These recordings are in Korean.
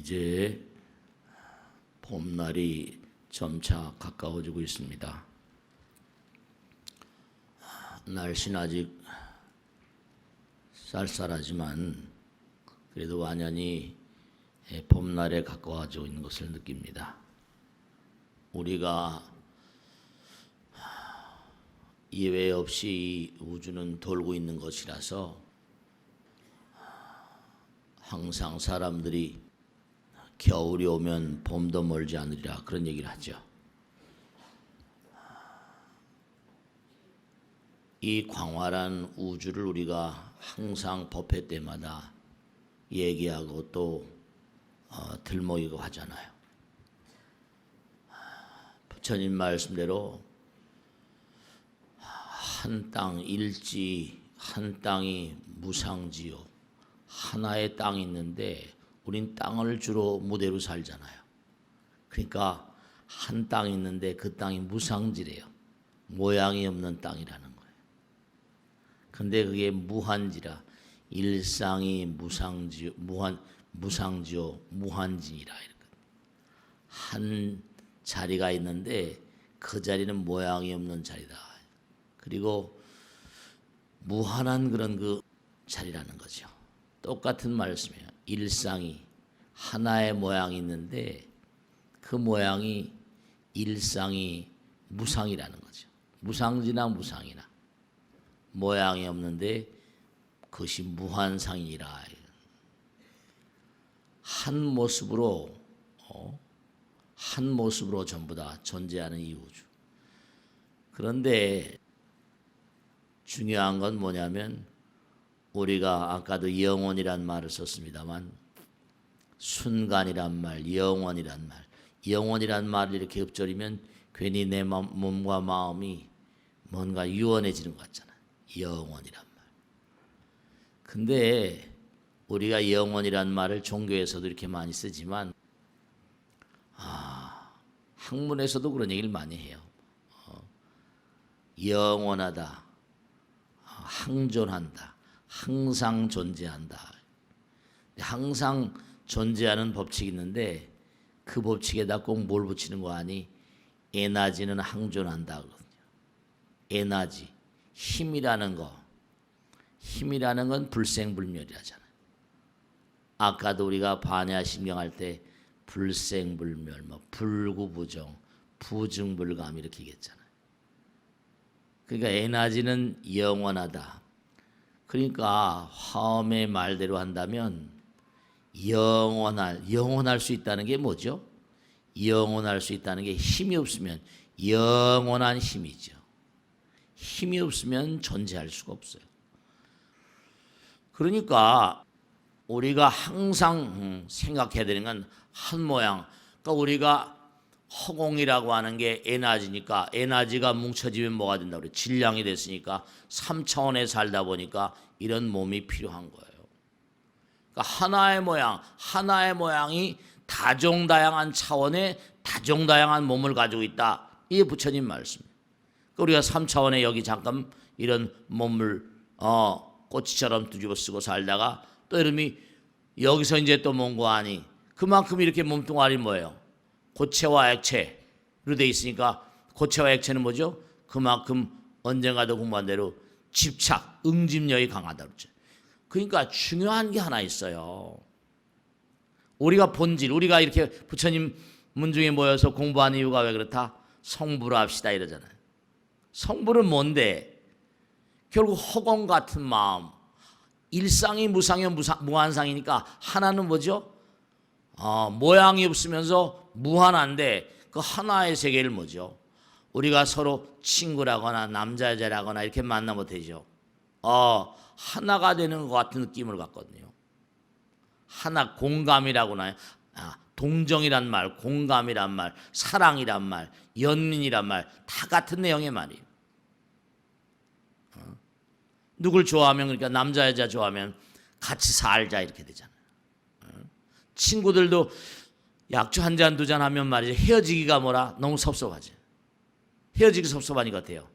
이제 봄날이 점차 가까워지고 있습니다. 날씨는 아직 쌀쌀하지만 그래도 완연히 봄날에 가까워지고 있는 것을 느낍니다. 우리가 예외 없이 이 우주는 돌고 있는 것이라서 항상 사람들이 겨울이 오면 봄도 멀지 않으리라 그런 얘기를 하죠. 이 광활한 우주를 우리가 항상 법회 때마다 얘기하고 또 들먹이고 하잖아요. 부처님 말씀대로 한 땅 일지, 한 땅이 무상지요. 하나의 땅이 있는데 우린 땅을 주로 무대로 살잖아요. 그러니까 한 땅이 있는데 그 땅이 무상지래요. 모양이 없는 땅이라는 거예요. 근데 그게 무한지라, 일상이 무상지요, 무상지요, 무한지니라. 한 자리가 있는데 그 자리는 모양이 없는 자리다. 그리고 무한한 그런 그 자리라는 거죠. 똑같은 말씀이에요. 일상이 하나의 모양이 있는데 그 모양이 일상이 무상이라는 거죠. 무상지나 무상이나 모양이 없는데 그것이 무한상이라. 한 모습으로 전부 다 존재하는 이 우주. 그런데 중요한 건 뭐냐면 우리가 아까도 영혼이란 말을 썼습니다만 순간이란 말, 영혼이란 말, 영혼이란 말을 이렇게 읊조리면 괜히 내 몸과 마음이 뭔가 유원해지는 것 같잖아요. 영혼이란 말. 근데 우리가 영혼이란 말을 종교에서도 이렇게 많이 쓰지만 학문에서도 그런 얘기를 많이 해요. 영원하다, 항존한다, 항상 존재한다. 항상 존재하는 법칙이 있는데 그 법칙에다 꼭 뭘 붙이는 거 아니? 에너지는 항존한다 그러거든요. 에너지, 힘이라는 거. 힘이라는 건 불생불멸이라잖아요. 아까도 우리가 반야심경할 때 불생불멸, 불구부정, 부증불감 이렇게 얘기했잖아요. 그러니까 에너지는 영원하다. 그러니까 화엄의 말대로 한다면 영원할 수 있다는 게 뭐죠? 영원할 수 있다는 게 힘이 없으면 영원한 힘이죠. 힘이 없으면 존재할 수가 없어요. 그러니까 우리가 항상 생각해야 되는 건 한 모양. 그러니까 우리가 허공이라고 하는 게 에너지니까 에너지가 뭉쳐지면 뭐가 된다고 그래요? 질량이 됐으니까 3차원에 살다 보니까 이런 몸이 필요한 거예요. 그러니까 하나의 모양이 다종다양한 차원의 다종다양한 몸을 가지고 있다. 이게 부처님 말씀이에요. 그러니까 우리가 3차원에 여기 잠깐 이런 몸을 꼬치처럼 뒤집어 쓰고 살다가 또 이름이 여기서 이제 또 뭔가 아니 그만큼 이렇게 몸뚱아리 뭐예요? 고체와 액체로 돼 있으니까 고체와 액체는 뭐죠? 그만큼 언젠가도 공부한 대로 집착, 응집력이 강하다 그러죠. 그러니까 중요한 게 하나 있어요. 우리가 본질, 우리가 이렇게 부처님 문중에 모여서 공부하는 이유가 왜 그렇다? 성불을 합시다 이러잖아요. 성불은 뭔데? 결국 허공 같은 마음, 일상이 무상이 무한상이니까 하나는 뭐죠? 모양이 없으면서 무한한데 그 하나의 세계를 뭐죠? 우리가 서로 친구라거나 남자 여자라거나 이렇게 만나면 되죠. 하나가 되는 것 같은 느낌을 갖거든요. 하나 공감이라고나 해요. 동정이란 말, 공감이란 말, 사랑이란 말, 연민이란 말 다 같은 내용의 말이에요. 누굴 좋아하면 그러니까 남자 여자 좋아하면 같이 살자 이렇게 되잖아요. 친구들도 약주 한 잔 두 잔 하면 말이죠. 헤어지기가 뭐라 너무 섭섭하지. 헤어지기 섭섭하니까 어때요?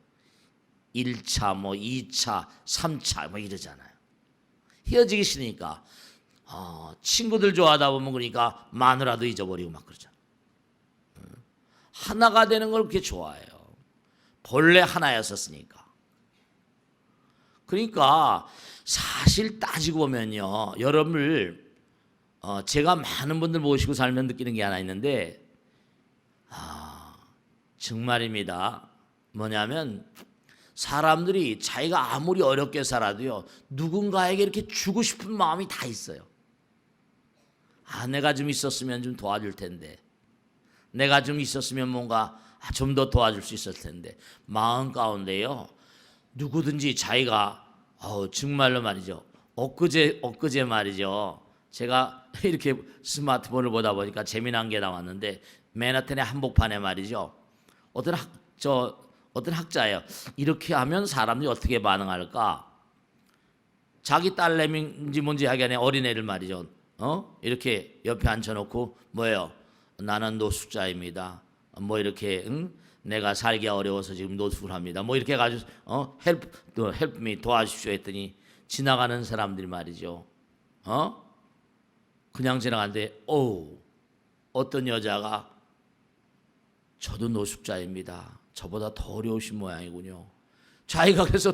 1차, 2차, 3차 이러잖아요. 헤어지기 싫으니까 친구들 좋아하다 보면 그러니까 마누라도 잊어버리고 막 그러잖아. 하나가 되는 걸 그렇게 좋아해요. 본래 하나였었으니까. 그러니까 사실 따지고 보면요, 여러분을 제가 많은 분들 모시고 살면 느끼는 게 하나 있는데, 정말입니다. 뭐냐면 사람들이 자기가 아무리 어렵게 살아도요, 누군가에게 이렇게 주고 싶은 마음이 다 있어요. 내가 좀 있었으면 좀 도와줄 텐데, 내가 좀 있었으면 뭔가 좀 더 도와줄 수 있었을 텐데, 마음 가운데요, 누구든지 자기가 정말로 말이죠, 엊그제 말이죠, 제가 이렇게 스마트폰을 보다 보니까 재미난 게 나왔는데, 맨하탄의 한복판에 말이죠, 어떤 학자예요. 이렇게 하면 사람들이 어떻게 반응할까? 자기 딸내미인지 뭔지 하기 전에 어린애를 말이죠, 이렇게 옆에 앉혀놓고 뭐예요? 나는 노숙자입니다. 뭐 이렇게 내가 살기 어려워서 지금 노숙을 합니다. 뭐 이렇게 해가지고 help me 도와주십시오 했더니 지나가는 사람들이 말이죠, 그냥 지나가는데 어떤 여자가 저도 노숙자입니다. 저보다 더 어려우신 모양이군요. 자기가 그래서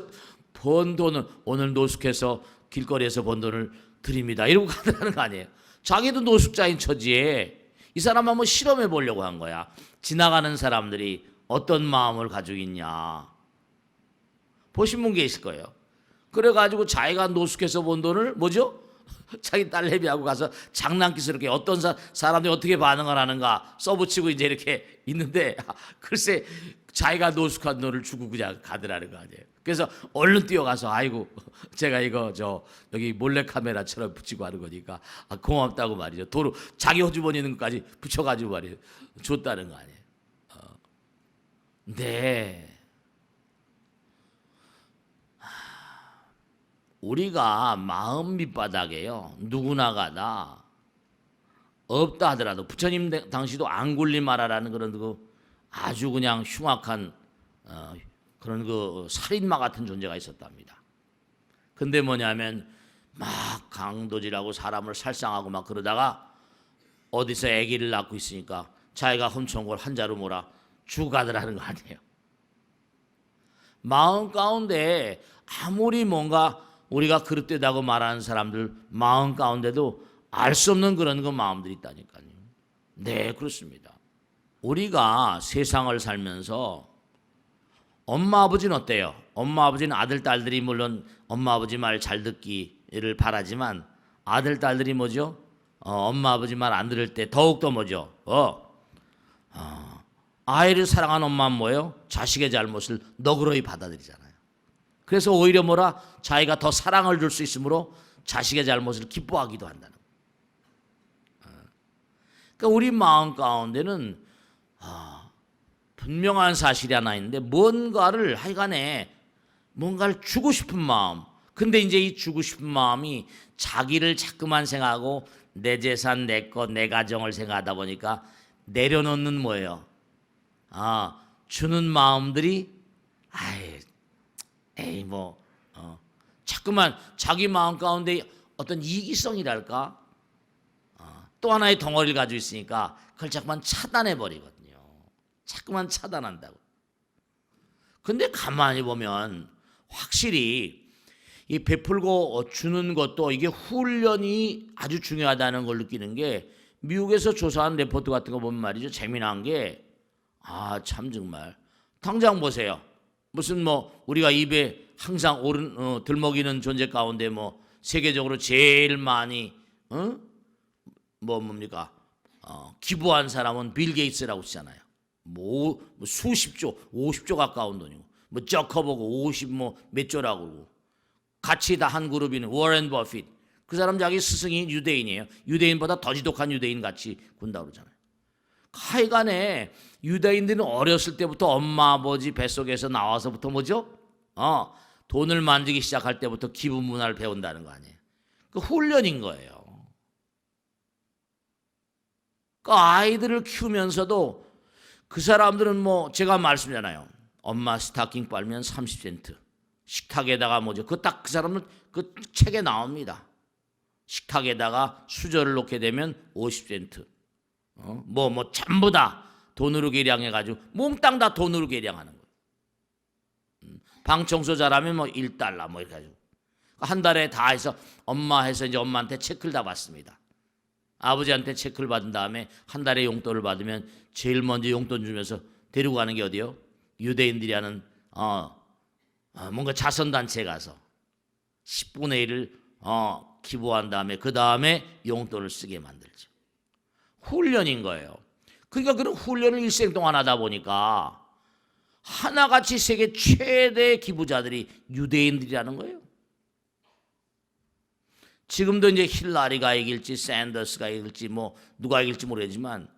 번 돈을 오늘 노숙해서 길거리에서 번 돈을 드립니다. 이러고 가더라는 거 아니에요. 자기도 노숙자인 처지에 이 사람 한번 실험해 보려고 한 거야. 지나가는 사람들이 어떤 마음을 가지고 있냐. 보신 분 계실 거예요. 그래가지고 자기가 노숙해서 번 돈을 뭐죠? 자기 딸내미하고 가서 장난기스럽게 어떤 사람들이 어떻게 반응을 하는가 써붙이고 이제 이렇게 있는데, 글쎄 자기가 노숙한 돈을 주고 그냥 가더라는 거 아니에요. 그래서 얼른 뛰어가서 아이고 제가 이거 여기 몰래카메라처럼 붙이고 하는 거니까 고맙다고 말이죠. 도로 자기 호주머니 있는 것까지 붙여가지고 말이죠, 줬다는 거 아니에요. 네. 우리가 마음 밑바닥에요, 누구나가 없다 하더라도 부처님 당시도 안 굴리마라라는 그런 아주 그냥 흉악한 그런 살인마 같은 존재가 있었답니다. 근데 뭐냐면 막 강도질하고 사람을 살상하고 막 그러다가 어디서 아기를 낳고 있으니까 자기가 훔쳐온 걸 한 자루 몰아 주고 가더라는 거 아니에요. 마음 가운데 아무리 뭔가 우리가 그릇되다고 말하는 사람들 마음 가운데도 알 수 없는 그런 마음들이 있다니까요. 네, 그렇습니다. 우리가 세상을 살면서 엄마 아버지는 어때요? 엄마 아버지는 아들 딸들이 물론 엄마 아버지 말 잘 듣기를 바라지만 아들 딸들이 뭐죠? 엄마 아버지 말 안 들을 때 더욱더 뭐죠? 아이를 사랑하는 엄마는 뭐예요? 자식의 잘못을 너그러이 받아들이잖아요. 그래서 오히려 자기가 더 사랑을 줄 수 있으므로 자식의 잘못을 기뻐하기도 한다는 거예요. 그러니까 우리 마음 가운데는 분명한 사실이 하나 있는데 뭔가를 하여간에 뭔가를 주고 싶은 마음. 근데 이제 이 주고 싶은 마음이 자기를 자꾸만 생각하고 내 재산, 내 것, 내 가정을 생각하다 보니까 내려놓는 뭐예요? 주는 마음들이 자꾸만 자기 마음 가운데 어떤 이기성이랄까? 또 하나의 덩어리를 가지고 있으니까 그걸 자꾸만 차단해 버리거든요. 자꾸만 차단한다고. 근데 가만히 보면 확실히 이 베풀고 주는 것도 이게 훈련이 아주 중요하다는 걸 느끼는 게, 미국에서 조사한 레포트 같은 거 보면 말이죠, 재미난 게 참 정말 당장 보세요. 무슨 우리가 입에 항상 들먹이는 존재 가운데 세계적으로 제일 많이 뭡니까? 기부한 사람은 빌 게이츠라고 쓰잖아요. 수십조, 50조 가까운 돈이고, 저커버고 50 몇 조라고 그러고, 같이 다 한 그룹이는 워렌 버핏. 그 사람 자기 스승이 유대인이에요. 유대인보다 더 지독한 유대인 같이 군다고 그러잖아요. 하여간에 유대인들은 어렸을 때부터 엄마 아버지 뱃속에서 나와서부터 뭐죠? 돈을 만지기 시작할 때부터 기부 문화를 배운다는 거 아니에요. 그 훈련인 거예요. 그 아이들을 키우면서도 그 사람들은 제가 말씀드렸잖아요. 엄마 스타킹 빨면 30센트. 식탁에다가 그 사람은 그 책에 나옵니다. 식탁에다가 수저를 놓게 되면 50센트. 뭐 전부 다 돈으로 계량해가지고 몽땅 다 돈으로 계량하는 거예요. 방 청소 잘하면 뭐 1달러 뭐 이렇게 가지고 한 달에 다 해서 엄마 해서 이제 엄마한테 체크를 다 받습니다. 아버지한테 체크를 받은 다음에 한 달에 용돈을 받으면 제일 먼저 용돈 주면서 데리고 가는 게 어디요? 유대인들이 하는 뭔가 자선단체에 가서 10분의 1을 기부한 다음에 그 다음에 용돈을 쓰게 만들죠. 훈련인 거예요. 그러니까 그런 훈련을 일생 동안 하다 보니까 하나같이 세계 최대 기부자들이 유대인들이라는 거예요. 지금도 이제 힐라리가 이길지 샌더스가 이길지 뭐 누가 이길지 모르겠지만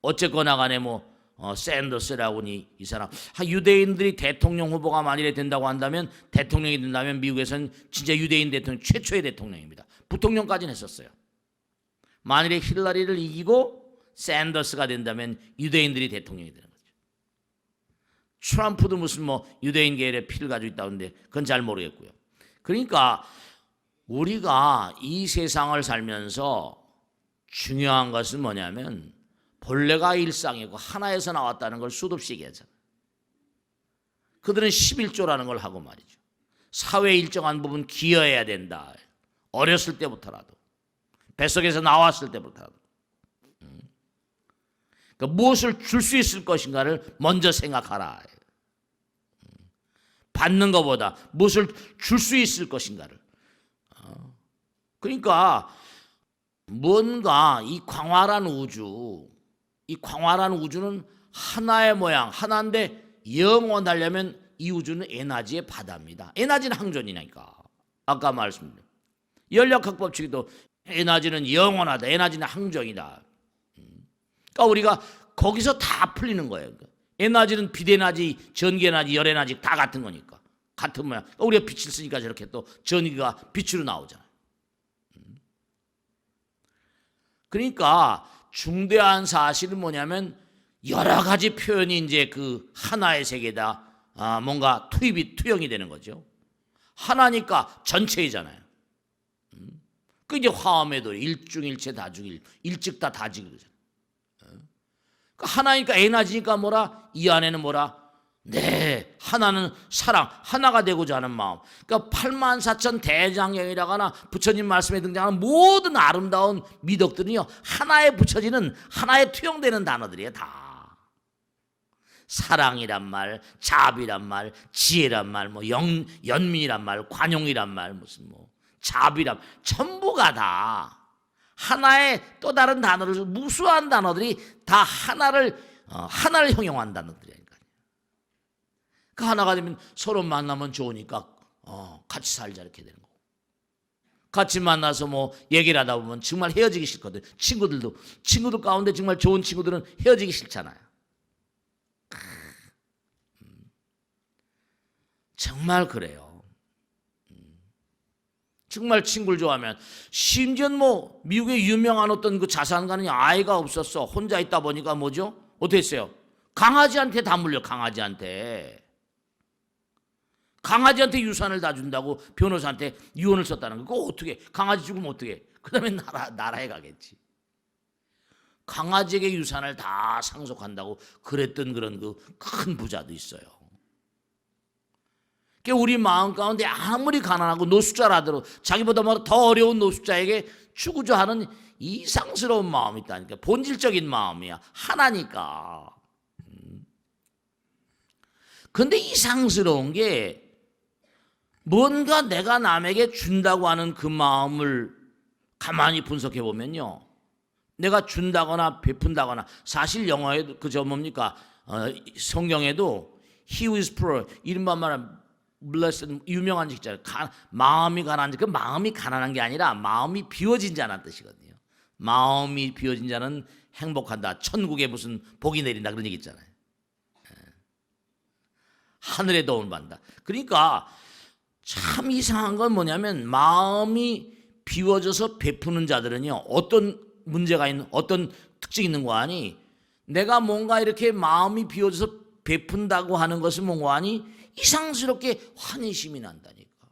어쨌거나 간에 뭐 샌더스라고 이 사람 유대인들이 대통령 후보가 만일에 된다고 한다면 대통령이 된다면 미국에서는 진짜 유대인 대통령 최초의 대통령입니다. 부통령까지는 했었어요. 만일에 힐라리를 이기고 샌더스가 된다면 유대인들이 대통령이 되는 거죠. 트럼프도 무슨 뭐 유대인 계열의 피를 가지고 있다는데 그건 잘 모르겠고요. 그러니까 우리가 이 세상을 살면서 중요한 것은 뭐냐면 본래가 일상이고 하나에서 나왔다는 걸 수도 없이 얘기하잖아요. 그들은 11조라는 걸 하고 말이죠. 사회의 일정한 부분 기여해야 된다. 어렸을 때부터라도 뱃속에서 나왔을 때부터라도 그러니까 무엇을 줄 수 있을 것인가를 먼저 생각하라. 받는 것보다 무엇을 줄 수 있을 것인가를. 그러니까 뭔가 이 광활한 우주는 하나의 모양, 하나인데 영원하려면 이 우주는 에너지의 바다입니다. 에너지는 항존이니까. 아까 말씀드린 연력학 법칙도 에너지는 영원하다. 에너지는 항존이다. 그러니까 우리가 거기서 다 풀리는 거예요. 에너지는 빛에너지, 전기에너지, 열에너지 다 같은 거니까. 같은 모양. 그러니까 우리가 빛을 쓰니까 저렇게 또 전기가 빛으로 나오잖아요. 그러니까 중대한 사실은 뭐냐면 여러 가지 표현이 이제 그 하나의 세계다 뭔가 투영이 되는 거죠. 하나니까 전체이잖아요. 그 이제 화엄에도 일중일체 다중일, 일즉다 다지 그러잖아요. 그러니까 하나니까 에너지니까 뭐라? 이 안에는 뭐라? 네, 하나는 사랑, 하나가 되고자 하는 마음. 그러니까 84,000 대장경이라고 하나 부처님 말씀에 등장하는 모든 아름다운 미덕들은요 하나에 붙여지는 하나에 투영되는 단어들이에요. 다 사랑이란 말, 자비란 말, 지혜란 말, 뭐 연민이란 말, 관용이란 말, 무슨 뭐 자비란 전부가 다 하나의 또 다른 단어를 무수한 단어들이 다 하나를 형용한 단어들이에요. 그 하나가 되면 서로 만나면 좋으니까 같이 살자 이렇게 되는 거고, 같이 만나서 뭐 얘기를 하다 보면 정말 헤어지기 싫거든. 친구들 가운데 정말 좋은 친구들은 헤어지기 싫잖아요. 정말 그래요. 정말 친구를 좋아하면 심지어 뭐 미국의 유명한 어떤 그 자산가는 아이가 없었어. 혼자 있다 보니까 뭐죠? 어떻게 했어요? 강아지한테 다 물려. 강아지한테 유산을 다 준다고 변호사한테 유언을 썼다는 거. 그거 어떻게? 강아지 죽으면 어떻게? 그다음에 나라에 가겠지. 강아지에게 유산을 다 상속한다고 그랬던 그런 그 큰 부자도 있어요. 그러니까 우리 마음 가운데 아무리 가난하고 노숙자라도 자기보다 더 어려운 노숙자에게 추구하는 이상스러운 마음이 있다니까. 본질적인 마음이야. 하나니까. 그런데 이상스러운 게 뭔가 내가 남에게 준다고 하는 그 마음을 가만히 분석해 보면요, 내가 준다거나 베푼다거나, 사실 영어에도 그저 뭡니까 성경에도 He who is poor, 이른바 말하는 blessed, 유명한 직자예요. 마음이 가난한 자, 그 마음이 가난한 게 아니라 마음이 비워진 자라는 뜻이거든요. 마음이 비워진 자는 행복한다. 천국에 무슨 복이 내린다 그런 얘기 있잖아요. 하늘의 도움을 받는다. 그러니까 참 이상한 건 뭐냐면 마음이 비워져서 베푸는 자들은요 어떤 문제가 있는, 어떤 특징이 있는 거 아니? 내가 뭔가 이렇게 마음이 비워져서 베푼다고 하는 것은 뭔가 아니? 이상스럽게 환희심이 난다니까.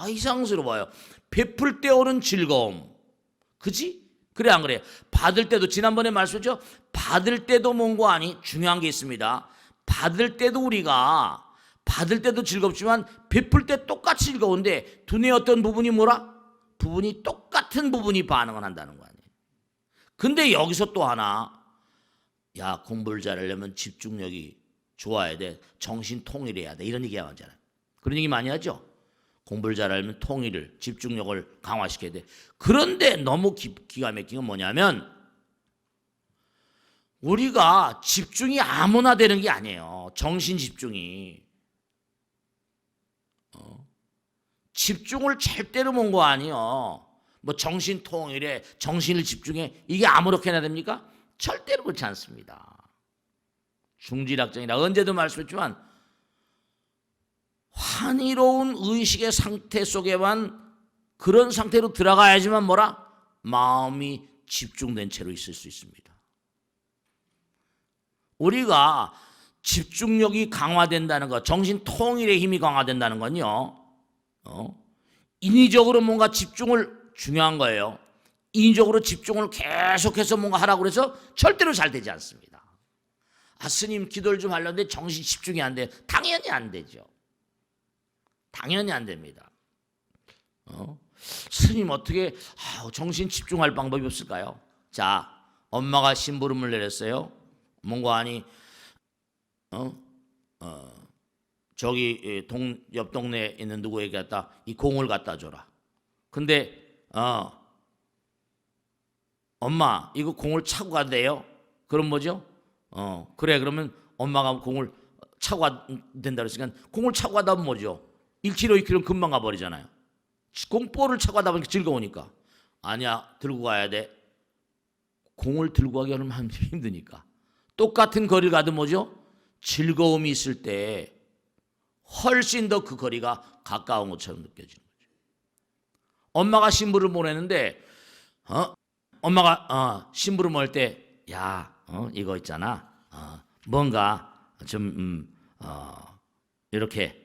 이상스러워요. 베풀 때 오는 즐거움. 그지? 그래 안 그래? 받을 때도 지난번에 말씀했죠. 받을 때도 뭔고 아니 중요한 게 있습니다. 받을 때도 우리가 받을 때도 즐겁지만 베풀 때 똑같이 즐거운데 두뇌 어떤 부분이 뭐라? 부분이 똑같은 부분이 반응을 한다는 거 아니에요. 근데 여기서 또 하나, 야 공부를 잘하려면 집중력이 좋아야 돼. 정신 통일해야 돼. 이런 얘기 하잖아요. 그런 얘기 많이 하죠. 공부를 잘하려면 통일을, 집중력을 강화시켜야 돼. 그런데 너무 기가 막힌 건 뭐냐면 우리가 집중이 아무나 되는 게 아니에요. 정신 집중이. 집중을 절대로 몬 거 아니에요. 뭐 정신 통일에, 정신을 집중해, 이게 아무렇게나 됩니까? 절대로 그렇지 않습니다. 중지락정이라 언제도 말씀했지만 환희로운 의식의 상태 속에만 그런 상태로 들어가야지만 뭐라? 마음이 집중된 채로 있을 수 있습니다. 우리가 집중력이 강화된다는 것, 정신 통일의 힘이 강화된다는 건요, 인위적으로 뭔가 집중을, 중요한 거예요. 인위적으로 집중을 계속해서 뭔가 하라고 해서 절대로 잘 되지 않습니다. 스님 기도를 좀 하려는데 정신 집중이 안 돼. 당연히 안 되죠. 당연히 안 됩니다. 스님 어떻게 정신 집중할 방법이 없을까요? 자, 엄마가 심부름을 내렸어요. 뭔가 아니 저기 옆 동네에 있는 누구에게 갖다 이 공을 갖다 줘라. 근데 엄마 이거 공을 차고 가대요. 그럼 뭐죠? 그래 그러면 엄마가 공을 차고 된다 그랬으니까 공을 차고 가다 보면 뭐죠? 1km 2km 금방 가버리잖아요. 공볼을 차고 가다 보니까 즐거우니까. 아니야, 들고 가야 돼. 공을 들고 가기 얼마나 힘드니까. 똑같은 거리를 가도 뭐죠? 즐거움이 있을 때 훨씬 더 그 거리가 가까운 것처럼 느껴지는 거죠. 엄마가 심부를 보내는데 엄마가 심부를 보낼 때 야, 이거 있잖아. 뭔가 좀 이렇게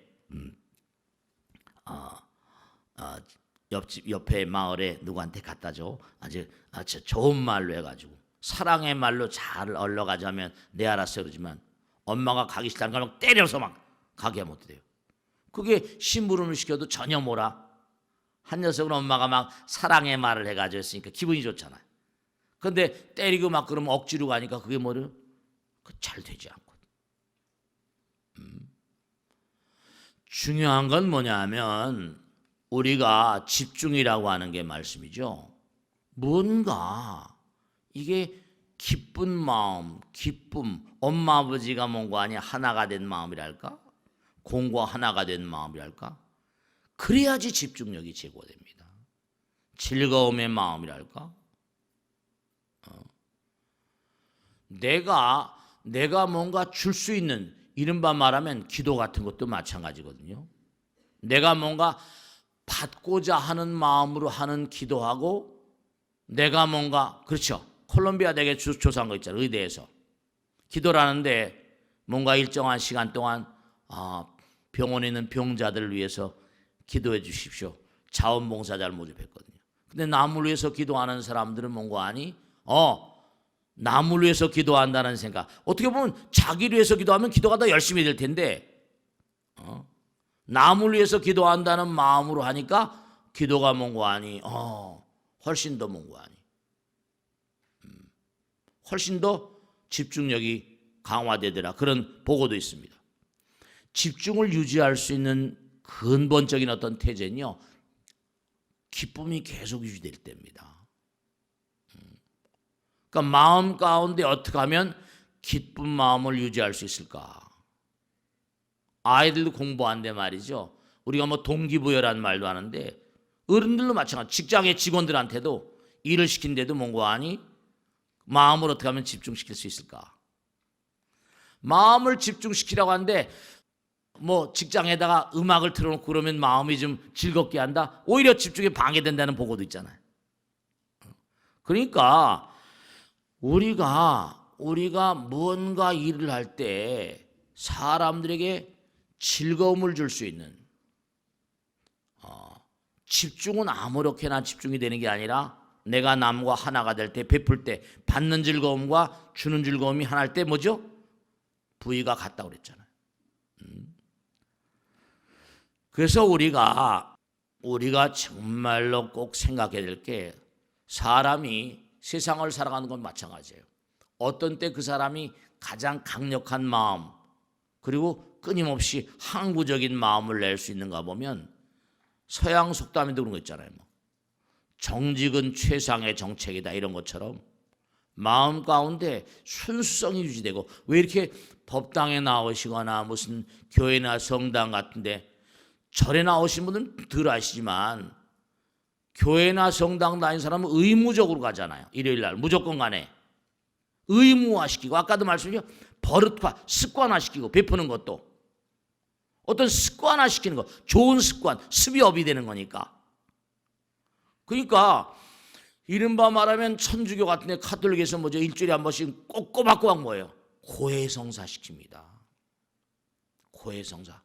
옆집 옆에 마을에 누구한테 갖다 줘. 아주 좋은 말로 해가지고 사랑의 말로 잘 얼러가자면 네 알았어 그러지만 엄마가 가기 싫다는 걸 막 때려서 막 가게 하면 어때요? 그게 심부름을 시켜도 전혀 뭐라. 한 녀석은 엄마가 막 사랑의 말을 해가지고 했으니까 기분이 좋잖아요. 근데 때리고 막 그러면 억지로 가니까 그게 뭐래요? 잘 되지 않거든. 중요한 건 뭐냐면 우리가 집중이라고 하는 게 말씀이죠. 뭔가 이게 기쁜 마음, 기쁨, 엄마 아버지가 뭔가 아니 하나가 된 마음이랄까? 공과 하나가 된 마음이랄까? 그래야지 집중력이 제고됩니다. 즐거움의 마음이랄까? 내가 뭔가 줄 수 있는, 이른바 말하면 기도 같은 것도 마찬가지거든요. 내가 뭔가 받고자 하는 마음으로 하는 기도하고 내가 뭔가, 그렇죠. 콜롬비아 대게 조사한 거 있잖아요. 의대에서 기도를 하는데 뭔가 일정한 시간 동안 병원에 있는 병자들을 위해서 기도해 주십시오. 자원봉사자를 모집했거든요. 근데 남을 위해서 기도하는 사람들은 뭔가 아니 남을 위해서 기도한다는 생각. 어떻게 보면 자기를 위해서 기도하면 기도가 더 열심히 될 텐데 남을 위해서 기도한다는 마음으로 하니까 기도가 뭔가 아니 훨씬 더 뭔가 아니 훨씬 더 집중력이 강화되더라. 그런 보고도 있습니다. 집중을 유지할 수 있는 근본적인 어떤 태제는요, 기쁨이 계속 유지될 때입니다. 그러니까 마음 가운데 어떻게 하면 기쁜 마음을 유지할 수 있을까? 아이들도 공부하는데 말이죠. 우리가 뭐 동기부여라는 말도 하는데 어른들도 마찬가지. 직장의 직원들한테도 일을 시킨데도 뭔가 아니 마음을 어떻게 하면 집중시킬 수 있을까? 마음을 집중시키라고 하는데 뭐 직장에다가 음악을 틀어놓고 그러면 마음이 좀 즐겁게 한다. 오히려 집중에 방해된다는 보고도 있잖아요. 그러니까 우리가 무언가 일을 할 때 사람들에게 즐거움을 줄 수 있는 집중은 아무렇게나 집중이 되는 게 아니라 내가 남과 하나가 될 때, 베풀 때 받는 즐거움과 주는 즐거움이 하나일 때 뭐죠? 부위가 같다고 그랬잖아요. 그래서 우리가 정말로 꼭 생각해야 될 게, 사람이 세상을 살아가는 건 마찬가지예요. 어떤 때 그 사람이 가장 강력한 마음, 그리고 끊임없이 항구적인 마음을 낼 수 있는가 보면, 서양 속담에도 그런 거 있잖아요. 정직은 최상의 정책이다, 이런 것처럼 마음 가운데 순수성이 유지되고, 왜 이렇게 법당에 나오시거나 무슨 교회나 성당 같은데, 절에 나오신 분은 덜 아시지만 교회나 성당 다니는 사람은 의무적으로 가잖아요. 일요일 날 무조건 가네. 의무화시키고, 아까도 말씀드렸죠, 버릇화, 습관화시키고, 베푸는 것도 어떤 습관화시키는 거, 좋은 습관, 습이업이 되는 거니까. 그러니까 이른바 말하면 천주교 같은 데, 카톨릭에서 뭐죠, 일주일에 한 번씩 꼬박꼬박 뭐예요? 고해성사 시킵니다. 고해성사.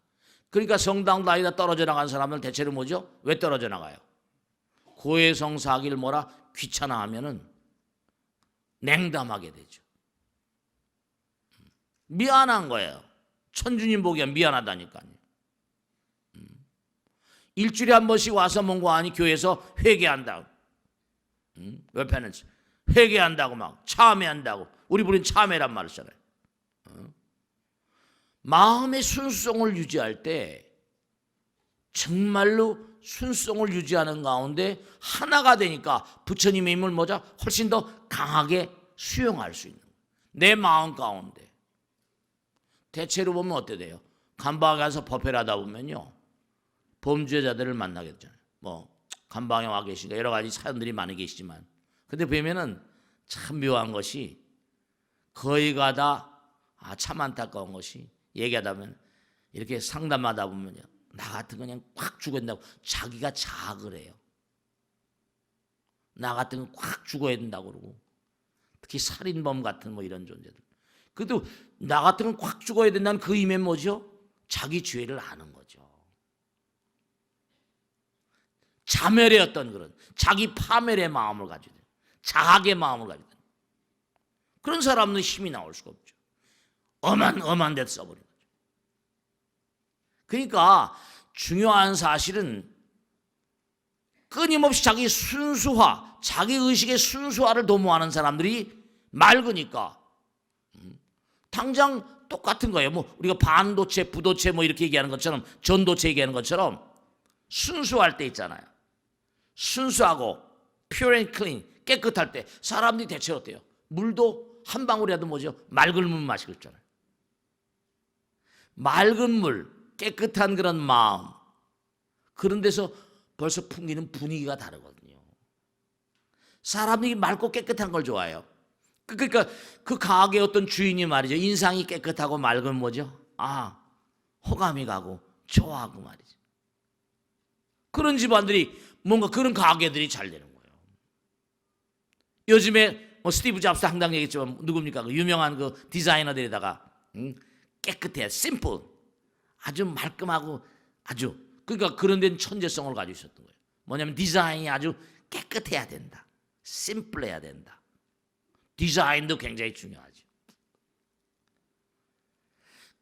그러니까 성당 다니다 떨어져 나간 사람들 대체로 뭐죠? 왜 떨어져 나가요? 고해성사하기를 뭐라 귀찮아하면은 냉담하게 되죠. 미안한 거예요. 천주님 보기엔 미안하다니까요. 일주일에 한 번씩 와서 뭔가 하니 교회에서 회개한다고. 옆에는 회개한다고 막 참회한다고. 우리 부린 참회란 말을 쓰잖아요. 마음의 순수성을 유지할 때, 정말로 순수성을 유지하는 가운데 하나가 되니까 부처님의 힘을 뭐죠? 훨씬 더 강하게 수용할 수 있는 거예요. 내 마음 가운데. 대체로 보면 어때 돼요? 감방에 가서 법회를 하다 보면요, 범죄자들을 만나게 되잖아요. 감방에 와 계시니까 여러 가지 사연들이 많이 계시지만, 근데 보면은 참 묘한 것이, 거의가 다 참 안타까운 것이, 얘기하다 보면 이렇게 상담하다 보면요, 나 같은 거 그냥 콱 죽어야 된다고 자기가 자학을 해요. 나 같은 거 콱 죽어야 된다고 그러고, 특히 살인범 같은 이런 존재들. 그래도 나 같은 건 콱 죽어야 된다는 그 의미는 뭐죠? 자기 죄를 아는 거죠. 자멸의 어떤 그런 자기 파멸의 마음을 가지고, 자학의 마음을 가지고, 그런 사람은 힘이 나올 수가 없죠. 엄한 데서 써버린 거죠. 그러니까 중요한 사실은 끊임없이 자기 순수화, 자기 의식의 순수화를 도모하는 사람들이 맑으니까, 당장 똑같은 거예요. 우리가 반도체, 부도체 이렇게 얘기하는 것처럼, 전도체 얘기하는 것처럼 순수할 때 있잖아요. 순수하고 pure and clean, 깨끗할 때 사람들이 대체 어때요? 물도 한 방울이라도 뭐죠? 맑은 물 마시고 있잖아요. 맑은 물, 깨끗한 그런 마음, 그런 데서 벌써 풍기는 분위기가 다르거든요. 사람이 맑고 깨끗한 걸 좋아해요. 그러니까 그 가게의 어떤 주인이 말이죠, 인상이 깨끗하고 맑은 뭐죠? 호감이 가고 좋아하고 말이죠. 그런 집안들이, 뭔가 그런 가게들이 잘 되는 거예요. 요즘에 스티브 잡스 항상 얘기했지만, 누굽니까? 그 유명한 그 디자이너들에다가 깨끗해, 심플, 아주 말끔하고, 아주, 그러니까 그런 데는 천재성을 가지고 있었던 거예요. 뭐냐면 디자인이 아주 깨끗해야 된다, 심플해야 된다. 디자인도 굉장히 중요하죠.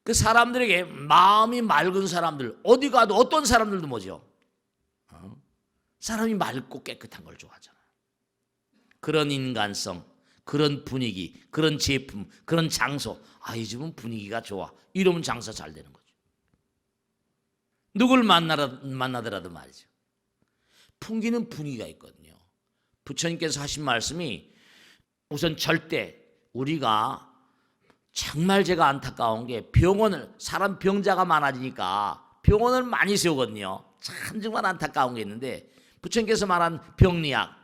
그 사람들에게 마음이 맑은 사람들, 어디 가도 어떤 사람들도 뭐죠? 사람이 맑고 깨끗한 걸 좋아하잖아요. 그런 인간성, 그런 분위기, 그런 제품, 그런 장소, 이 집은 분위기가 좋아, 이러면 장사 잘 되는 거죠. 누굴 만나더라도 말이죠, 풍기는 분위기가 있거든요. 부처님께서 하신 말씀이, 우선 절대, 우리가 정말 제가 안타까운 게, 사람 병자가 많아지니까 병원을 많이 세우거든요. 참 정말 안타까운 게 있는데, 부처님께서 말한 병리학,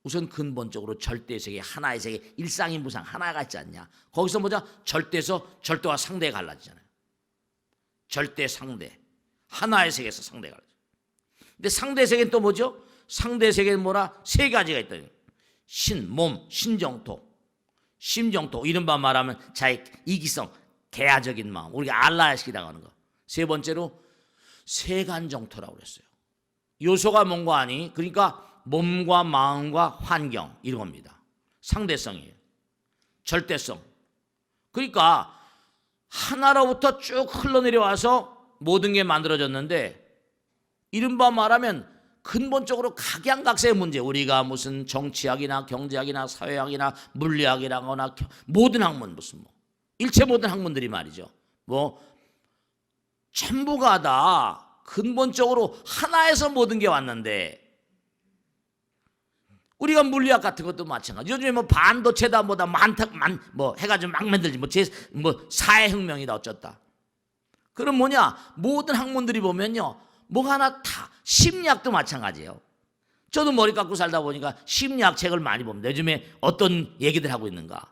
우선 근본적으로 절대세계, 하나의 세계, 일상인무상 하나가 있지 않냐. 거기서 뭐죠? 절대에서 절대와 상대에 갈라지잖아요. 절대, 상대, 하나의 세계에서 상대가 갈라져. 근데 상대 세계는 또 뭐죠? 상대 세계는 뭐라? 세 가지가 있다니. 신, 몸, 신정토, 심정토, 이른바 말하면 자의 이기성, 개화적인 마음, 우리가 알라야식이라고 하는 거. 세 번째로 세간정토라고 그랬어요. 요소가 뭔가 하니 그러니까 몸과 마음과 환경 이런 겁니다. 상대성이에요. 절대성. 그러니까 하나로부터 쭉 흘러내려와서 모든 게 만들어졌는데 이른바 말하면 근본적으로 각양각색의 문제, 우리가 무슨 정치학이나 경제학이나 사회학이나 물리학이라거나 모든 학문, 무슨 뭐 일체 모든 학문들이 말이죠. 뭐 전부가 다 근본적으로 하나에서 모든 게 왔는데 우리가 물리학 같은 것도 마찬가지. 요즘에 뭐 반도체다 뭐다 뭐 해가지고 막 만들지 뭐 사회혁명이다 어쩌다. 그럼 뭐냐? 모든 학문들이 보면요, 뭐 하나 다 심리학도 마찬가지예요. 저도 머리 깎고 살다 보니까 심리학 책을 많이 봅니다. 요즘에 어떤 얘기들 하고 있는가.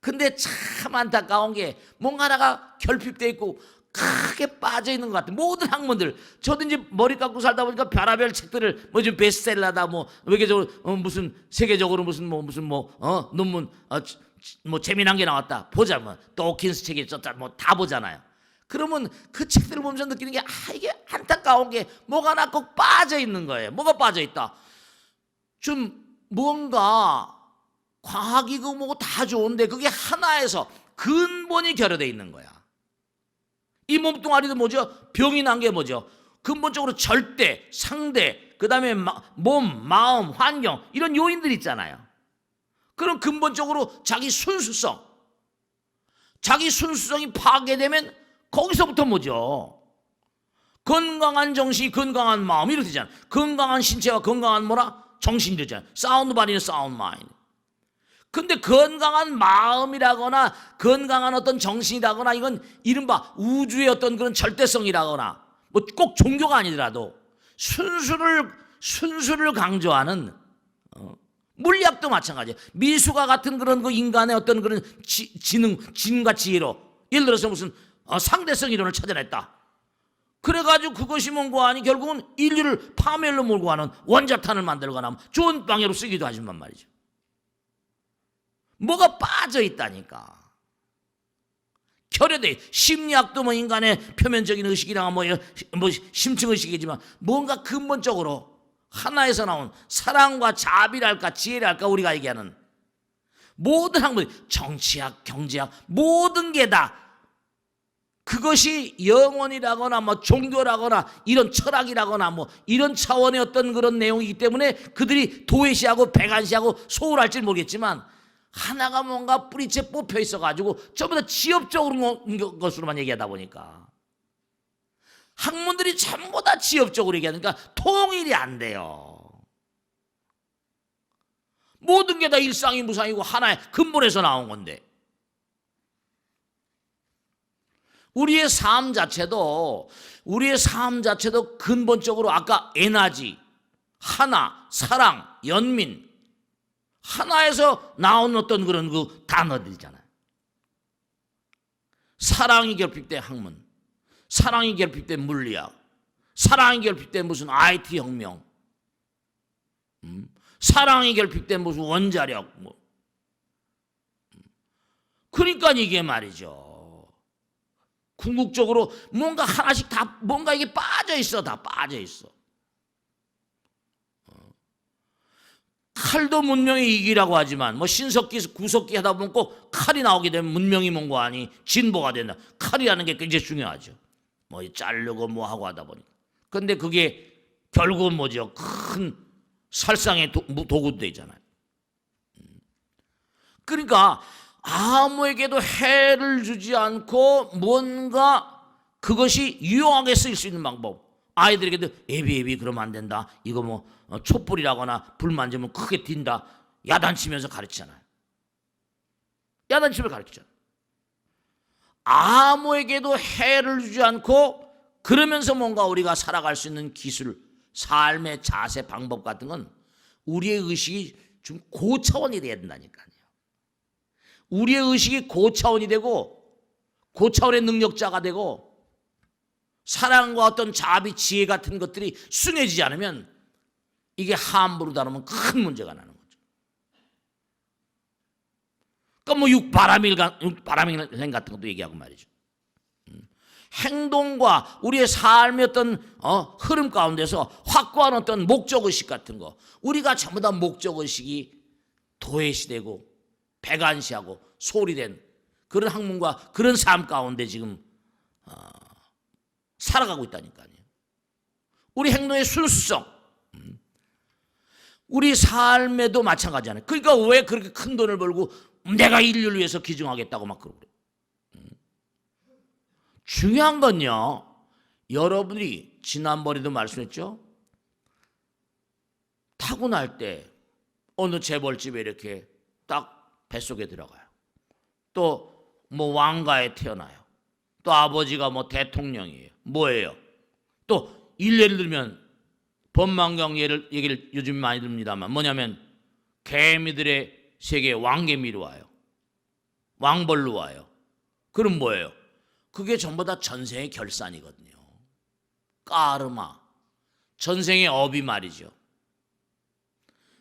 근데 참 안타까운 게 뭔가 하나가 결핍돼 있고 크게 빠져 있는 것 같아요. 모든 학문들. 저도 이제 머리 깎고 살다 보니까 별의별 책들을 뭐 좀 베스트셀러다 뭐 외계적으로 무슨 세계적으로 무슨 논문 뭐 재미난 게 나왔다 보자 뭐 또 오킨스 책이 있었다 뭐 다 보잖아요. 그러면 그 책들을 보면서 느끼는 게 이게 안타까운 게 뭐가 하나 꼭 빠져 있는 거예요. 뭐가 빠져 있다. 좀 뭔가 과학이고 뭐고 다 좋은데 그게 하나에서 근본이 결여돼 있는 거야. 이 몸뚱아리도 뭐죠? 병이 난 게 뭐죠? 근본적으로 절대, 상대, 그 다음에 몸, 마음, 환경 이런 요인들 있잖아요. 그럼 근본적으로 자기 순수성이 파괴되면 거기서부터 뭐죠? 건강한 정신이 건강한 마음 이렇게 되잖아요. 건강한 신체와 건강한 정신이 되잖아요. 사운드 바디는 사운드 마인드. 근데 건강한 마음이라거나 건강한 어떤 정신이라거나 이건 이른바 우주의 어떤 그런 절대성이라거나 뭐 꼭 종교가 아니더라도 순수를 강조하는 물리학도 마찬가지예요. 미수가 같은 그런 그 인간의 어떤 그런 지능과 지혜로 예를 들어서 무슨 상대성 이론을 찾아냈다. 그래가지고 그것이 뭔가 하니 결국은 인류를 파멸로 몰고 가는 원자탄을 만들거나 좋은 방향으로 쓰기도 하지만 말이죠. 뭐가 빠져 있다니까. 결여돼. 심리학도 뭐 인간의 표면적인 의식이랑 뭐 심층 의식이지만 뭔가 근본적으로 하나에서 나온 사랑과 자비랄까 지혜랄까 우리가 얘기하는 모든 학문, 정치학, 경제학 모든 게 다 그것이 영혼이라거나 뭐 종교라거나 이런 철학이라거나 뭐 이런 차원의 어떤 그런 내용이기 때문에 그들이 도외시하고 배관시하고 소홀할지 모르겠지만 하나가 뭔가 뿌리채 뽑혀 있어가지고 전부 다 지엽적으로 것으로만 얘기하다 보니까 학문들이 전부 다 지엽적으로 얘기하니까 통일이 안 돼요. 모든 게 다 일상이 무상이고 하나의 근본에서 나온 건데 우리의 삶 자체도 근본적으로 아까 에너지, 하나, 사랑, 연민 하나에서 나온 어떤 그런 그 단어들이잖아요. 사랑이 결핍된 학문, 사랑이 결핍된 물리학, 사랑이 결핍된 무슨 IT 혁명, 사랑이 결핍된 무슨 원자력, 그러니까 이게 말이죠. 궁극적으로 뭔가 하나씩 다 뭔가 이게 빠져 있어, 다 빠져 있어. 칼도 문명의 이기라고 하지만 뭐 신석기 구석기 하다 보면 꼭 칼이 나오게 되면 문명이 뭔가 아니 진보가 된다. 칼이라는 게 굉장히 중요하죠. 뭐 자르고 뭐 하고 하다 보니까. 근데 그게 결국은 뭐죠? 큰 살상의 도구도 되잖아요. 그러니까 아무에게도 해를 주지 않고 뭔가 그것이 유용하게 쓰일 수 있는 방법. 아이들에게도 애비 그러면 안 된다. 이거 뭐 촛불이라거나 불 만지면 크게 튄다. 야단치면서 가르치잖아요. 야단치면서 가르치잖아요. 아무에게도 해를 주지 않고 그러면서 뭔가 우리가 살아갈 수 있는 기술, 삶의 자세, 방법 같은 건 우리의 의식이 좀 고차원이 돼야 된다니까요. 우리의 의식이 고차원이 되고 고차원의 능력자가 되고 사랑과 어떤 자비, 지혜 같은 것들이 순해지지 않으면 이게 함부로 다루면 큰 문제가 나는 거죠. 그러니까 뭐 육바라밀 같은 것도 얘기하고 말이죠. 행동과 우리의 삶의 어떤 흐름 가운데서 확고한 어떤 목적의식 같은 거, 우리가 전부 다 목적의식이 도외시되고 배관시하고 소홀히된 그런 학문과 그런 삶 가운데 지금 살아가고 있다니까요. 우리 행동의 순수성, 우리 삶에도 마찬가지잖아요. 그러니까 왜 그렇게 큰 돈을 벌고 내가 인류를 위해서 기증하겠다고 막 그러고 그래요. 중요한 건요, 여러분이 지난번에도 말씀했죠. 타고날 때 어느 재벌집에 이렇게 딱 뱃속에 들어가요. 또 뭐 왕가에 태어나요. 또 아버지가 뭐 대통령이에요. 뭐예요? 또 예를 들면 법망경 얘기를 요즘 많이 듭니다만 뭐냐면 개미들의 세계에 왕개미로 와요. 왕벌로 와요. 그럼 뭐예요? 그게 전부 다 전생의 결산이거든요. 까르마, 전생의 업이 말이죠.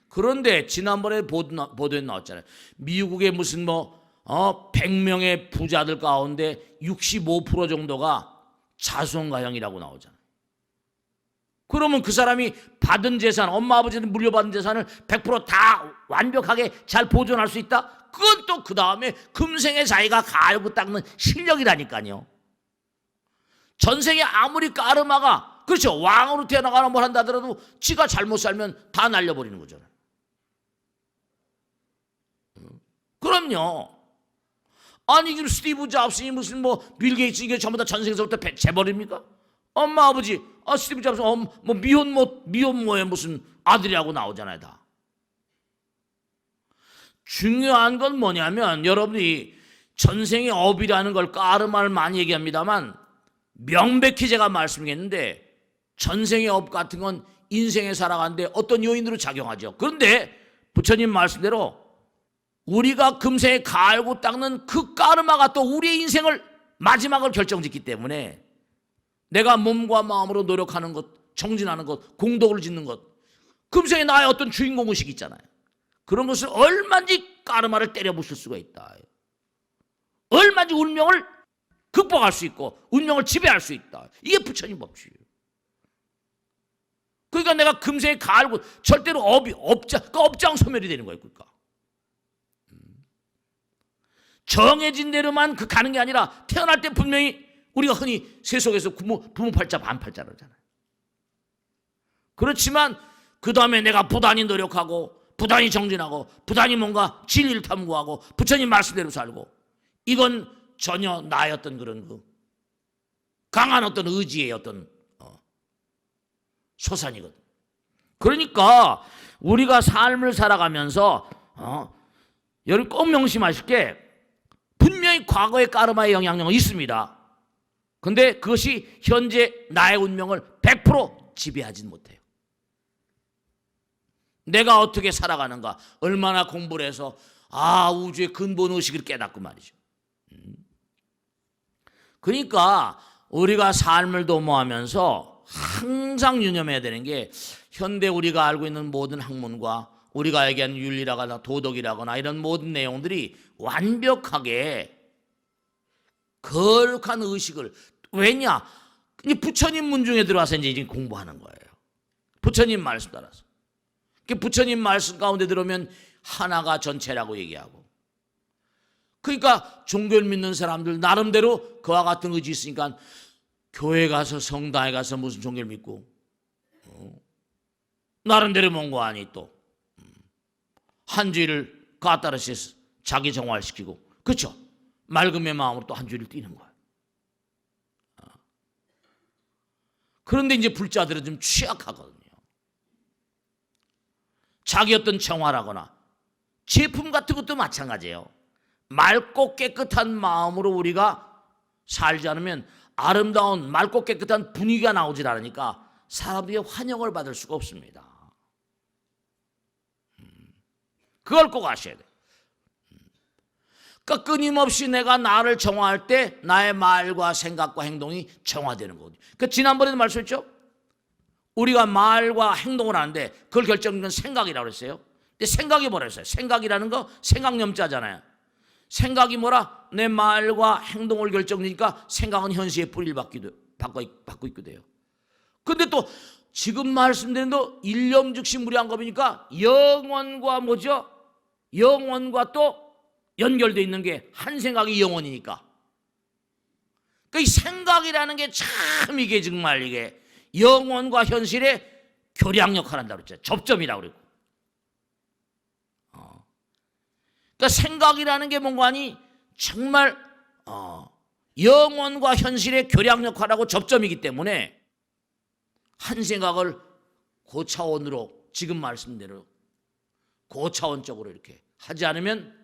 그런데 지난번에 보도에 나왔잖아요. 미국의 무슨 100명의 부자들 가운데 65% 정도가 자손가형이라고 나오잖아요. 그러면 그 사람이 받은 재산, 엄마 아버지한테 물려받은 재산을 100%다 완벽하게 잘 보존할 수 있다? 그건 또 그 다음에 금생의 자기가 갈고 닦는 실력이라니까요. 전생에 아무리 까르마가, 그렇죠, 왕으로 태어나거나 뭘 한다 하더라도 지가 잘못 살면 다 날려버리는 거잖아요. 그럼요. 아니 지금 스티브 잡스니 무슨 빌 게이츠 이게 전부 다 전생에서부터 재벌입니까? 엄마 아버지 스티브 잡스 미혼모의 무슨 아들이라고 나오잖아요. 다. 중요한 건 뭐냐면 여러분이 전생의 업이라는 걸 까르마를 많이 얘기합니다만 명백히 제가 말씀드렸는데 전생의 업 같은 건 인생에 살아가는데 어떤 요인으로 작용하죠. 그런데 부처님 말씀대로 우리가 금생에 갈고 닦는 그 까르마가 또 우리의 인생을 마지막을 결정짓기 때문에 내가 몸과 마음으로 노력하는 것, 정진하는 것, 공덕을 짓는 것, 금생에 나의 어떤 주인공의식이 있잖아요. 그런 것을 얼마든지 까르마를 때려 부술 수가 있다. 얼마든지 운명을 극복할 수 있고 운명을 지배할 수 있다. 이게 부처님 법칙이에요. 그러니까 내가 금생에 갈고 절대로 업장 소멸이 되는 거예요. 그러니까 정해진 대로만 가는 게 아니라 태어날 때 분명히 우리가 흔히 세속에서 부모 팔자 반팔자 그러잖아요. 그렇지만 그 다음에 내가 부단히 노력하고 부단히 정진하고 부단히 뭔가 진리를 탐구하고 부처님 말씀대로 살고 이건 전혀 나의 어떤 그런 강한 어떤 의지의 어떤 소산이거든. 그러니까 우리가 삶을 살아가면서 여러분 꼭 명심하실 게 분명히 과거의 까르마의 영향력은 있습니다. 근데 그것이 현재 나의 운명을 100% 지배하지는 못해요. 내가 어떻게 살아가는가, 얼마나 공부를 해서 우주의 근본 의식을 깨닫고 말이죠. 그러니까 우리가 삶을 도모하면서 항상 유념해야 되는 게 현대 우리가 알고 있는 모든 학문과 우리가 얘기하는 윤리라거나 도덕이라거나 이런 모든 내용들이 완벽하게 거룩한 의식을, 왜냐? 부처님 문중에 들어와서 이제 공부하는 거예요. 부처님 말씀 따라서. 부처님 말씀 가운데 들어오면 하나가 전체라고 얘기하고. 그러니까 종교를 믿는 사람들 나름대로 그와 같은 의지 있으니까 교회 가서 성당에 가서 무슨 종교를 믿고 나름대로 뭔가 아니 또 한 주일을 까따르시에서 자기 정화시키고, 그렇죠? 맑음의 마음으로 또 한 주일을 뛰는 거예요. 그런데 이제 불자들은 좀 취약하거든요. 자기 어떤 정화라거나 제품 같은 것도 마찬가지예요. 맑고 깨끗한 마음으로 우리가 살지 않으면 아름다운 맑고 깨끗한 분위기가 나오질 않으니까 사람들의 환영을 받을 수가 없습니다. 그걸 꼭 아셔야 돼요. 그러니까 끊임없이 내가 나를 정화할 때 나의 말과 생각과 행동이 정화되는 거거든요. 그러니까 지난번에도 말씀했죠. 우리가 말과 행동을 하는데 그걸 결정짓는 건 생각이라고 그랬어요. 근데 생각이 뭐라 했어요? 생각이라는 거 생각념자잖아요. 생각이 뭐라? 내 말과 행동을 결정되니까 생각은 현실의 뿌리를 받고 있게 돼요. 근데 또 지금 말씀드린 또 일념 즉시 무량겁이니까 영원과 뭐죠? 영원과 또 연결되어 있는 게 한 생각이 영원이니까. 그러니까 이 생각이라는 게 참 이게 정말 이게 영원과 현실의 교량 역할을 한다고 그랬죠. 접점이라고 그랬고. 그러니까 생각이라는 게 뭔가 하니 정말 영원과 현실의 교량 역할하고 접점이기 때문에 한 생각을 고차원으로 지금 말씀대로 고차원적으로 이렇게 하지 않으면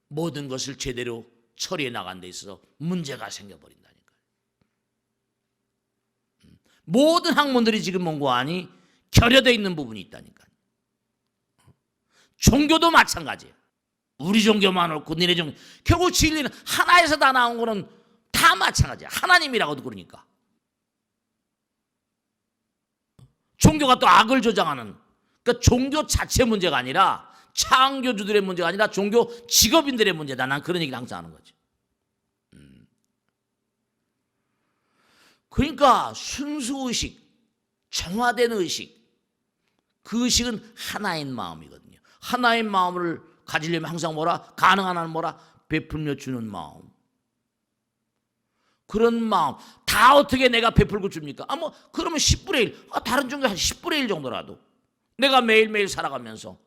모든 것을 제대로 처리해 나간 데 있어서 문제가 생겨버린다니까요. 모든 학문들이 지금 뭔가 하니 결여되어 있는 부분이 있다니까요. 종교도 마찬가지예요. 우리 종교만 옳고 니네 종교, 결국 진리는 하나에서 다 나온 거는 다 마찬가지야. 하나님이라고도 그러니까. 종교가 또 악을 조장하는, 그러니까 종교 자체 문제가 아니라 창교주들의 문제가 아니라 종교 직업인들의 문제다. 난 그런 얘기를 항상 하는 거지. 그러니까 순수의식, 정화된 의식, 그 의식은 하나인 마음이거든요. 하나인 마음을 가지려면 항상 뭐라? 가능한 한 뭐라? 베풀며 주는 마음. 그런 마음 다 어떻게 내가 베풀고 줍니까? 뭐 그러면 10분의 1, 다른 종교 한 10분의 1 정도라도 내가 매일매일 살아가면서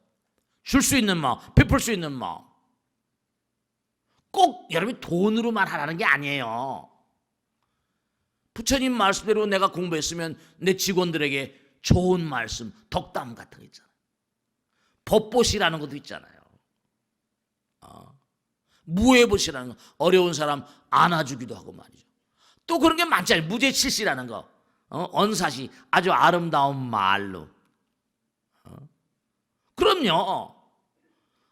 줄 수 있는 마음, 베풀 수 있는 마음. 꼭 여러분이 돈으로만 하라는 게 아니에요. 부처님 말씀대로 내가 공부했으면 내 직원들에게 좋은 말씀, 덕담 같은 거 있잖아요. 법보시라는 것도 있잖아요. 무예보시라는 거, 어려운 사람 안아주기도 하고 말이죠. 또 그런 게 많잖아요. 무제칠시라는 거, 언사시, 아주 아름다운 말로. 그럼요.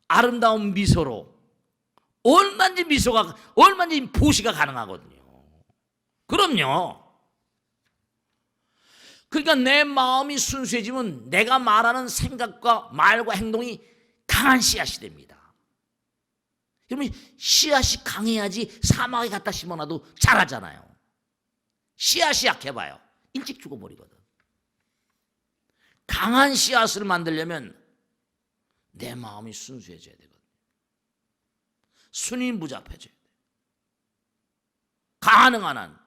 아름다운 미소로 얼마든지 보시가 가능하거든요. 그럼요. 그러니까 내 마음이 순수해지면 내가 말하는 생각과 말과 행동이 강한 씨앗이 됩니다. 그러면 씨앗이 강해야지 사막에 갖다 심어놔도 자라잖아요. 씨앗이 약해봐요. 일찍 죽어버리거든. 강한 씨앗을 만들려면 내 마음이 순수해져야 되거든. 순인부잡해져야 돼. 가능한 한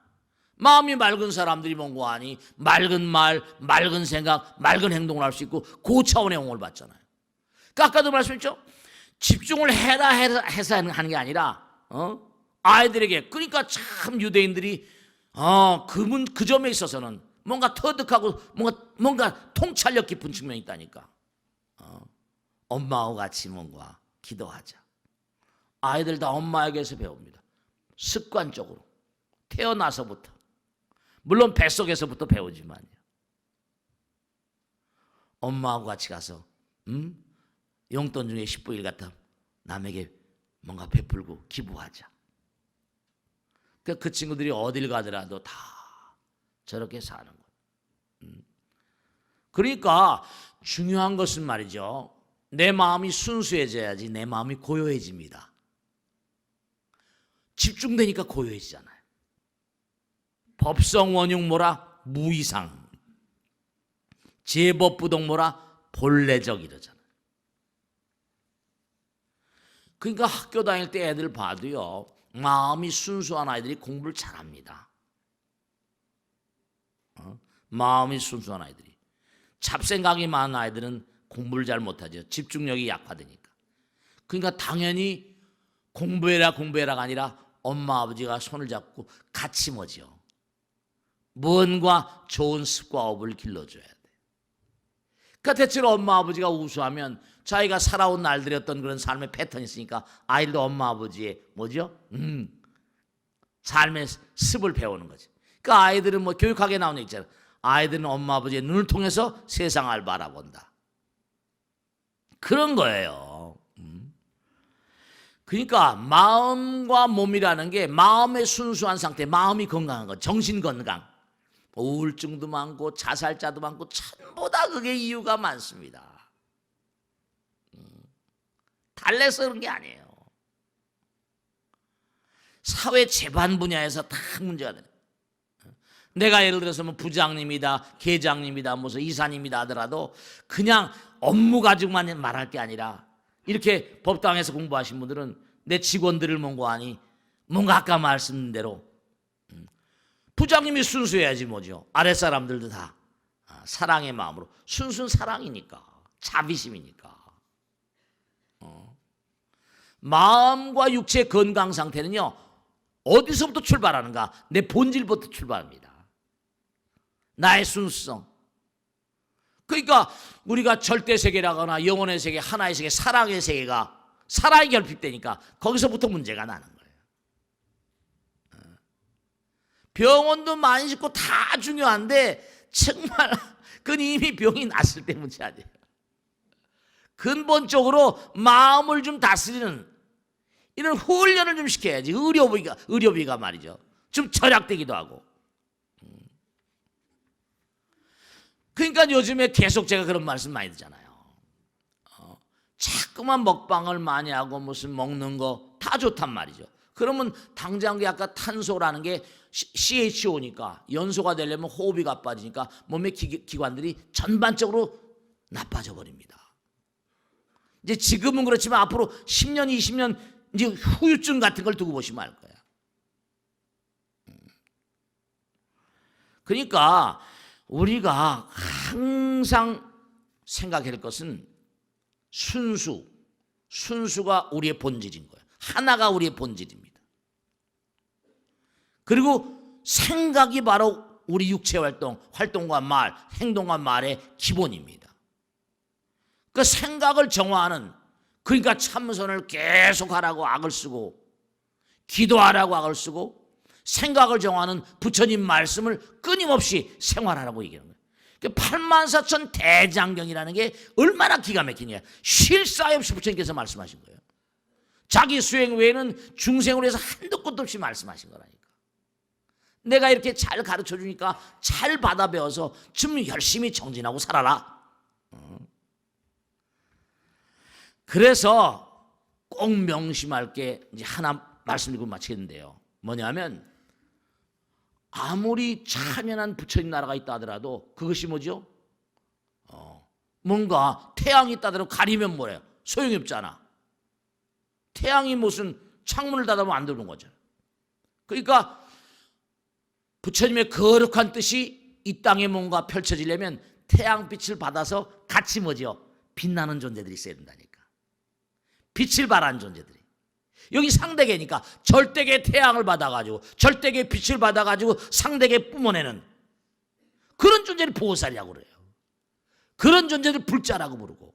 마음이 맑은 사람들이 뭔가 하니 맑은 말, 맑은 생각, 맑은 행동을 할 수 있고 그 차원의 영혼을 받잖아요. 그러니까 아까도 말씀했죠. 집중을 해서 하는 게 아니라 아이들에게, 그러니까 참 유대인들이 그 점에 있어서는 뭔가 터득하고 뭔가 통찰력 깊은 측면이 있다니까. 엄마와 같이 뭔가 기도하자. 아이들 다 엄마에게서 배웁니다. 습관적으로 태어나서부터. 물론 뱃속에서부터 배우지만요. 엄마하고 같이 가서 용돈 중에 10분의 1 갖다 남에게 뭔가 베풀고 기부하자. 그 친구들이 어딜 가더라도 다 저렇게 사는 거예요. 그러니까 중요한 것은 말이죠. 내 마음이 순수해져야지 내 마음이 고요해집니다. 집중되니까 고요해지잖아요. 법성 원흉 뭐라? 무이상. 제법부동 뭐라? 본래적 이러잖아요. 그러니까 학교 다닐 때 애들 봐도요, 마음이 순수한 아이들이 공부를 잘합니다. 마음이 순수한 아이들이. 잡생각이 많은 아이들은 공부를 잘 못하죠. 집중력이 약화되니까. 그러니까 당연히 공부해라가 아니라 엄마 아버지가 손을 잡고 같이 뭐죠. 뭔가 좋은 습관업을 길러줘야 돼. 그러니까 대체로 엄마 아버지가 우수하면 자기가 살아온 날들의 어떤 그런 삶의 패턴이 있으니까 아이들도 엄마 아버지의 뭐죠? 삶의 습을 배우는 거지. 그러니까 아이들은 뭐 교육학에 나오는 게 있잖아. 아이들은 엄마 아버지의 눈을 통해서 세상을 바라본다. 그런 거예요. 그러니까 마음과 몸이라는 게 마음의 순수한 상태, 마음이 건강한 거, 정신 건강. 우울증도 많고 자살자도 많고 전부 다 그게 이유가 많습니다. 달래서 그런 게 아니에요. 사회 재반 분야에서 다 문제가 되는. 내가 예를 들어서 뭐 부장님이다, 계장님이다, 무슨 이사님이다 하더라도 그냥 업무 가지고만 말할 게 아니라 이렇게 법당에서 공부하신 분들은 내 직원들을 mon고하니 뭔가 아까 말씀드린 대로 부장님이 순수해야지 뭐죠. 아랫사람들도 다 사랑의 마음으로, 순수는 사랑이니까, 자비심이니까. 마음과 육체의 건강 상태는요, 어디서부터 출발하는가? 내 본질부터 출발합니다. 나의 순수성. 그러니까 우리가 절대 세계라거나 영혼의 세계, 하나의 세계, 사랑의 세계가 사랑이 결핍되니까 거기서부터 문제가 나는 거예요. 병원도 많이 짓고 다 중요한데 정말 그건 이미 병이 났을 때 문제 아니에요. 근본적으로 마음을 좀 다스리는 이런 훈련을 좀 시켜야지. 의료비가 말이죠. 좀 절약되기도 하고. 그러니까 요즘에 계속 제가 그런 말씀 많이 듣잖아요. 자꾸만 먹방을 많이 하고 무슨 먹는 거 다 좋단 말이죠. 그러면 당장 아까 탄소라는 게 CHO니까 연소가 되려면 호흡이 가빠지니까 몸의 기관들이 전반적으로 나빠져 버립니다. 이제 지금은 그렇지만 앞으로 10년, 20년 이제 후유증 같은 걸 두고 보시면 알 거예요. 그러니까 우리가 항상 생각해야 할 것은 순수가 우리의 본질인 거예요. 하나가 우리의 본질입니다. 그리고 생각이 바로 우리 육체 활동과 말, 행동과 말의 기본입니다. 그 생각을 정화하는, 그러니까 참선을 계속 하라고 악을 쓰고 기도하라고 악을 쓰고 생각을 정화하는 부처님 말씀을 끊임없이 생활하라고 얘기하는 거예요. 84,000 대장경이라는 게 얼마나 기가 막히냐. 쉴 사이 없이 부처님께서 말씀하신 거예요. 자기 수행 외에는 중생으로 해서 한도 끝도 없이 말씀하신 거라니까. 내가 이렇게 잘 가르쳐 주니까 잘 받아 배워서 좀 열심히 정진하고 살아라. 그래서 꼭 명심할 게 이제 하나 말씀드리고 마치겠는데요. 뭐냐면 아무리 찬연한 부처님 나라가 있다 하더라도 그것이 뭐죠? 뭔가 태양이 있다 하더라도 가리면 뭐래요? 소용이 없잖아. 태양이 무슨 창문을 닫아보면 안 들어오는 거잖아. 그러니까 부처님의 거룩한 뜻이 이 땅에 뭔가 펼쳐지려면 태양빛을 받아서 같이 뭐죠? 빛나는 존재들이 있어야 된다니까. 빛을 발하는 존재들이. 여기 상대계니까 절대계 태양을 받아가지고 절대계 빛을 받아가지고 상대계 뿜어내는 그런 존재를 보살이라고 그래요. 그런 존재를 불자라고 부르고.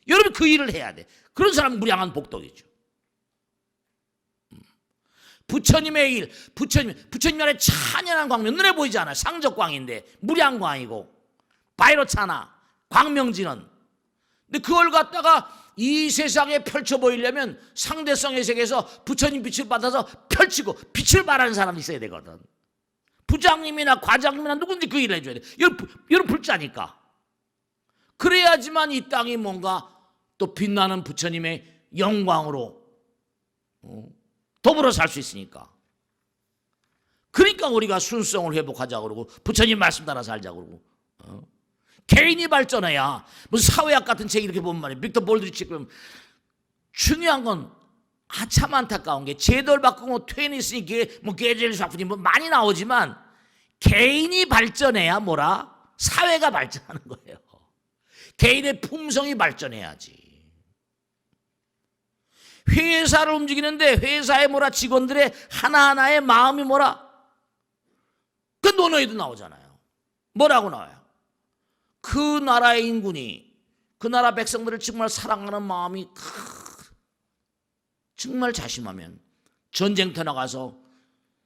여러분 그 일을 해야 돼. 그런 사람은 무량한 복덕이죠. 부처님의 일, 부처님 안에 찬연한 광명 눈에 보이지 않아요. 상적광인데 무량광이고 바이러차나 광명진은. 근데 그걸 갖다가 이 세상에 펼쳐 보이려면 상대성의 세계에서 부처님 빛을 받아서 펼치고 빛을 발하는 사람이 있어야 되거든. 부장님이나 과장님이나 누군지 그 일을 해줘야 돼. 여러분 불자니까. 그래야지만 이 땅이 뭔가 또 빛나는 부처님의 영광으로 더불어 살 수 있으니까. 그러니까 우리가 순수성을 회복하자고 그러고 부처님 말씀 따라 살자고 그러고. 개인이 발전해야. 무슨 사회학 같은 책 이렇게 보면 말이에요. 빅터 볼드리치 그럼 중요한 건 참 안타까운 게 제도를 바꾸고 테니스 뭐 게젤 샤프니 뭐 많이 나오지만 개인이 발전해야 뭐라 사회가 발전하는 거예요. 개인의 품성이 발전해야지. 회사를 움직이는데 회사의 뭐라 직원들의 하나하나의 마음이 뭐라 그 논어에도 나오잖아요. 뭐라고 나와요? 그 나라의 인군이 그 나라 백성들을 정말 사랑하는 마음이 정말 자심하면 전쟁터 나가서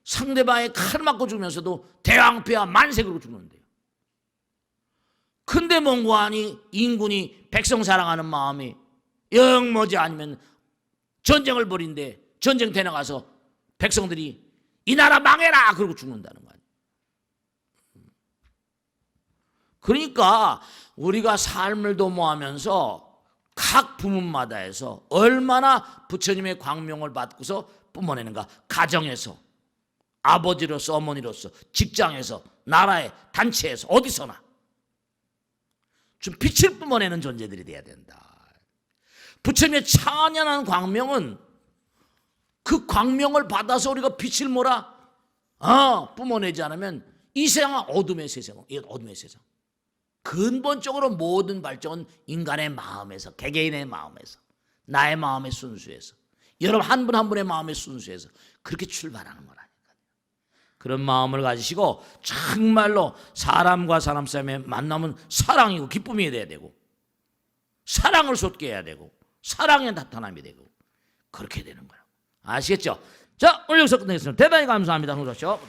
상대방의 칼 맞고 죽으면서도 대왕폐하 만색으로 죽는데요. 근데 뭔고하니 인군이 백성 사랑하는 마음이 영 뭐지 아니면 전쟁을 벌인데 전쟁터에 나가서 백성들이 이 나라 망해라 그러고 죽는다는 거 아니에요. 그러니까 우리가 삶을 도모하면서 각 부문마다 해서 얼마나 부처님의 광명을 받고서 뿜어내는가? 가정에서, 아버지로서, 어머니로서, 직장에서, 나라에, 단체에서, 어디서나 좀 빛을 뿜어내는 존재들이 돼야 된다. 부처님의 찬연한 광명은 그 광명을 받아서 우리가 빛을 뿜어내지 않으면 이 세상은 어둠의 세상, 어둠의 세상. 근본적으로 모든 발전은 인간의 마음에서, 개개인의 마음에서, 나의 마음의 순수에서, 여러분 한 분 한 분의 마음의 순수에서 그렇게 출발하는 거라니까요. 그런 마음을 가지시고 정말로 사람과 사람 사이의 만남은 사랑이고 기쁨이 돼야 되고, 사랑을 쏟게 해야 되고, 사랑의 나타남이 되고, 그렇게 되는 거예요. 아시겠죠? 자, 오늘 여기서 끝내겠습니다. 대단히 감사합니다. 성도하십시오.